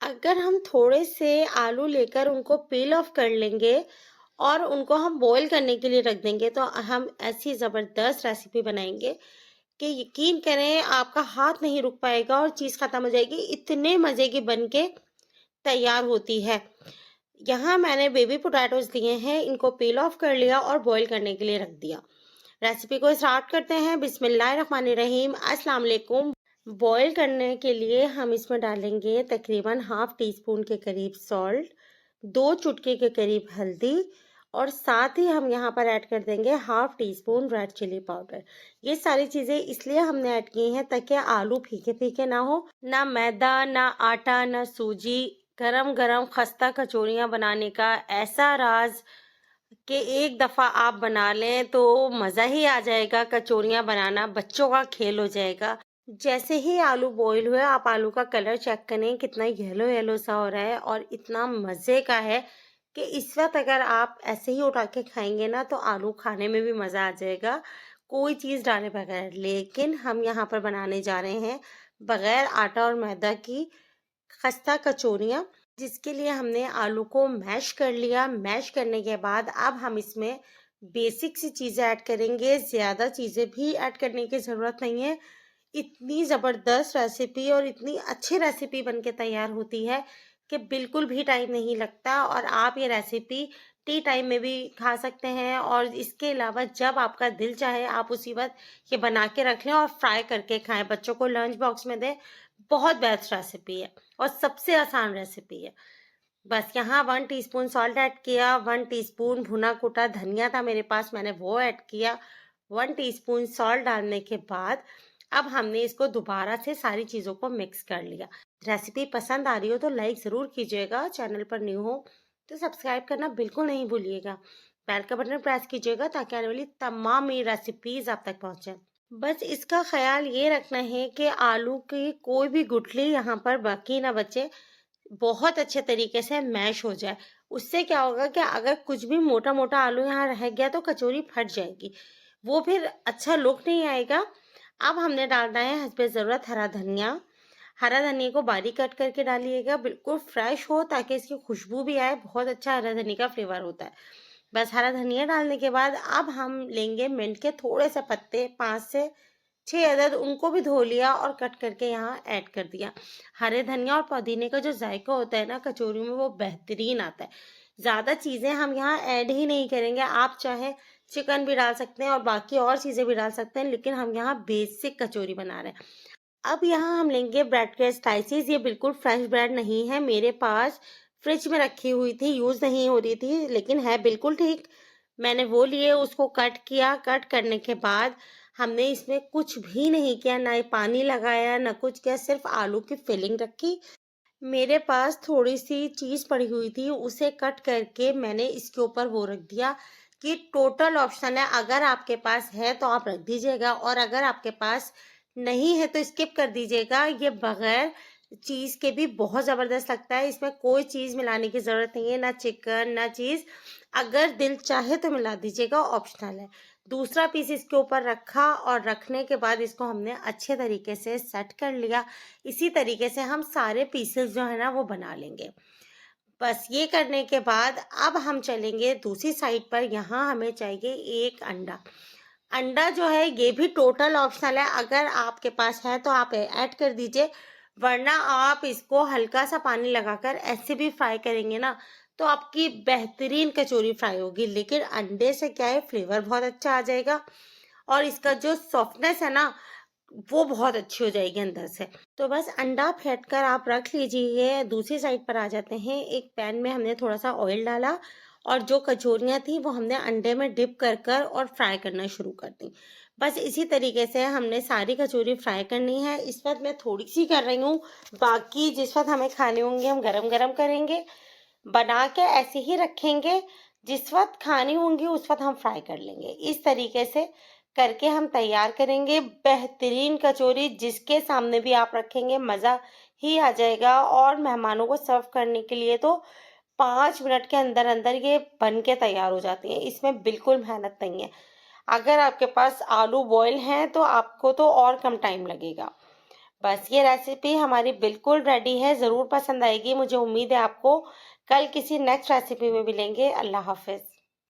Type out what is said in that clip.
अगर हम थोड़े से आलू लेकर उनको पील ऑफ कर लेंगे और उनको हम बॉईल करने के लिए रख देंगे तो हम ऐसी ज़बरदस्त रेसिपी बनाएंगे कि यकीन करें आपका हाथ नहीं रुक पाएगा और चीज़ ख़त्म हो जाएगी। इतने मज़े की बन के तैयार होती है। यहाँ मैंने बेबी पोटैटोज़ लिए हैं, इनको पील ऑफ कर लिया और बॉईल करने के लिए रख दिया। रेसिपी को स्टार्ट करते हैं। बिस्मिल्लाहिर्रहमानिर्रहीम। अस्सलाम वालेकुम। बॉईल करने के लिए हम इसमें डालेंगे तकरीबन हाफ टी स्पून के करीब सॉल्ट, 2 चुटकी के करीब हल्दी और साथ ही हम यहाँ पर ऐड कर देंगे half teaspoon red chilli powder. ये सारी चीज़ें इसलिए हमने ऐड की हैं ताकि आलू फीके फीके ना हो। ना मैदा, ना आटा, ना सूजी। गरम गरम खस्ता कचौरियाँ बनाने का ऐसा राज कि एक दफ़ा आप बना लें तो मज़ा ही आ जाएगा। कचौरियाँ बनाना बच्चों का खेल हो जाएगा। जैसे ही आलू बॉईल हुए आप आलू का कलर चेक करें, कितना येलो येलो सा हो रहा है और इतना मज़े का है कि इस वक्त अगर आप ऐसे ही उठा के खाएंगे ना तो आलू खाने में भी मज़ा आ जाएगा, कोई चीज़ डाले बगैर। लेकिन हम यहाँ पर बनाने जा रहे हैं बगैर आटा और मैदा की खस्ता कचौरियाँ, जिसके लिए हमने आलू को मैश कर लिया। मैश करने के बाद अब हम इसमें बेसिक सी चीज़ें ऐड करेंगे, ज़्यादा चीज़ें भी ऐड करने की ज़रूरत नहीं है। इतनी ज़बरदस्त रेसिपी और इतनी अच्छी रेसिपी बनके तैयार होती है कि बिल्कुल भी टाइम नहीं लगता और आप ये रेसिपी टी टाइम में भी खा सकते हैं और इसके अलावा जब आपका दिल चाहे आप उसी वक्त ये बना के रख लें और फ्राई करके खाएं, बच्चों को लंच बॉक्स में दें। बहुत बेस्ट रेसिपी है और सबसे आसान रेसिपी है। बस यहाँ 1 टीस्पून सॉल्ट ऐड किया, 1 टीस्पून भुना कुटा धनिया था मेरे पास, मैंने वो ऐड किया। 1 टीस्पून सॉल्ट डालने के बाद अब हमने इसको दोबारा से सारी चीज़ों को मिक्स कर लिया। रेसिपी पसंद आ रही हो तो लाइक ज़रूर कीजिएगा, चैनल पर न्यू हो तो सब्सक्राइब करना बिल्कुल नहीं भूलिएगा। बेल का बटन प्रेस कीजिएगा ताकि आने वाली तमाम मेरी रेसिपीज़ आप तक पहुँचे। बस इसका ख्याल ये रखना है कि आलू की कोई भी गुठली यहाँ पर बाकी ना बचे, बहुत अच्छे तरीके से मैश हो जाए। उससे क्या होगा कि अगर कुछ भी मोटा मोटा आलू यहाँ रह गया तो कचौरी फट जाएगी, वो फिर अच्छा लुक नहीं आएगा। अब हमने डालना है हस्बे ज़रूरत हरा धनिया। हरा धनिया को बारीक कट करके डालिएगा, बिल्कुल फ्रेश हो ताकि इसकी खुशबू भी आए। बहुत अच्छा हरा धनिया का फ्लेवर होता है। बस हरा धनिया डालने के बाद अब हम लेंगे मिंट के थोड़े से पत्ते, 5 से 6 अदद, उनको भी धो लिया और कट करके यहाँ ऐड कर दिया। हरे धनिया और पुदीने का जो जायका होता है ना कचौरी में, वो बेहतरीन आता है। ज़्यादा चीज़ें हम यहाँ ऐड ही नहीं करेंगे। आप चाहे चिकन भी डाल सकते हैं और बाकी और चीज़ें भी डाल सकते हैं, लेकिन हम यहाँ बेसिक कचौरी बना रहे हैं। अब यहाँ हम लेंगे ब्रेड के स्लाइसेस। ये बिल्कुल फ्रेश ब्रेड नहीं है, मेरे पास फ्रिज में रखी हुई थी, यूज़ नहीं हो रही थी, लेकिन है बिल्कुल ठीक। मैंने वो लिए, उसको कट किया। कट करने के बाद हमने इसमें कुछ भी नहीं किया, ना ही पानी लगाया ना कुछ किया, सिर्फ आलू की फिलिंग रखी। मेरे पास थोड़ी सी चीज़ पड़ी हुई थी, उसे कट करके मैंने इसके ऊपर वो रख दिया कि टोटल ऑप्शनल है। अगर आपके पास है तो आप रख दीजिएगा और अगर आपके पास नहीं है तो स्किप कर दीजिएगा। ये बगैर चीज़ के भी बहुत ज़बरदस्त लगता है। इसमें कोई चीज़ मिलाने की ज़रूरत नहीं है, ना चिकन ना चीज़। अगर दिल चाहे तो मिला दीजिएगा, ऑप्शनल है। दूसरा पीस इसके ऊपर रखा और रखने के बाद इसको हमने अच्छे तरीके से सेट कर लिया। इसी तरीके से हम सारे पीसेस जो है ना वो बना लेंगे। बस ये करने के बाद अब हम चलेंगे दूसरी साइड पर। यहाँ हमें चाहिए 1 अंडा। अंडा जो है ये भी टोटल ऑप्शनल है, अगर आपके पास है तो आप ऐड कर दीजिए, वरना आप इसको हल्का सा पानी लगाकर ऐसे भी फ्राई करेंगे ना तो आपकी बेहतरीन कचौरी फ्राई होगी। लेकिन अंडे से क्या है, फ्लेवर बहुत अच्छा आ जाएगा और इसका जो सॉफ्टनेस है ना वो बहुत अच्छी हो जाएगी अंदर से। तो बस अंडा फेंट कर आप रख लीजिए। दूसरी साइड पर आ जाते हैं। एक पैन में हमने थोड़ा सा ऑयल डाला और जो कचौरियाँ थी वो हमने अंडे में डिप कर कर और फ्राई करना शुरू कर दी। बस इसी तरीके से हमने सारी कचौरी फ्राई करनी है। इस वक्त मैं थोड़ी सी कर रही हूँ, बाकी जिस वक्त हमें खाने होंगे हम गरम गरम करेंगे, बना के ऐसे ही रखेंगे। जिस वक्त खानी होंगी उस वक्त हम फ्राई कर लेंगे। इस तरीके से करके हम तैयार करेंगे बेहतरीन कचौरी, जिसके सामने भी आप रखेंगे मज़ा ही आ जाएगा। और मेहमानों को सर्व करने के लिए तो 5 मिनट के अंदर अंदर ये बन के तैयार हो जाती है। इसमें बिल्कुल मेहनत नहीं है। अगर आपके पास आलू बॉयल हैं तो आपको तो और कम टाइम लगेगा। बस ये रेसिपी हमारी बिल्कुल रेडी है, ज़रूर पसंद आएगी। मुझे उम्मीद है आपको। कल किसी नेक्स्ट रेसिपी में मिलेंगे। अल्लाह हाफ़िज़।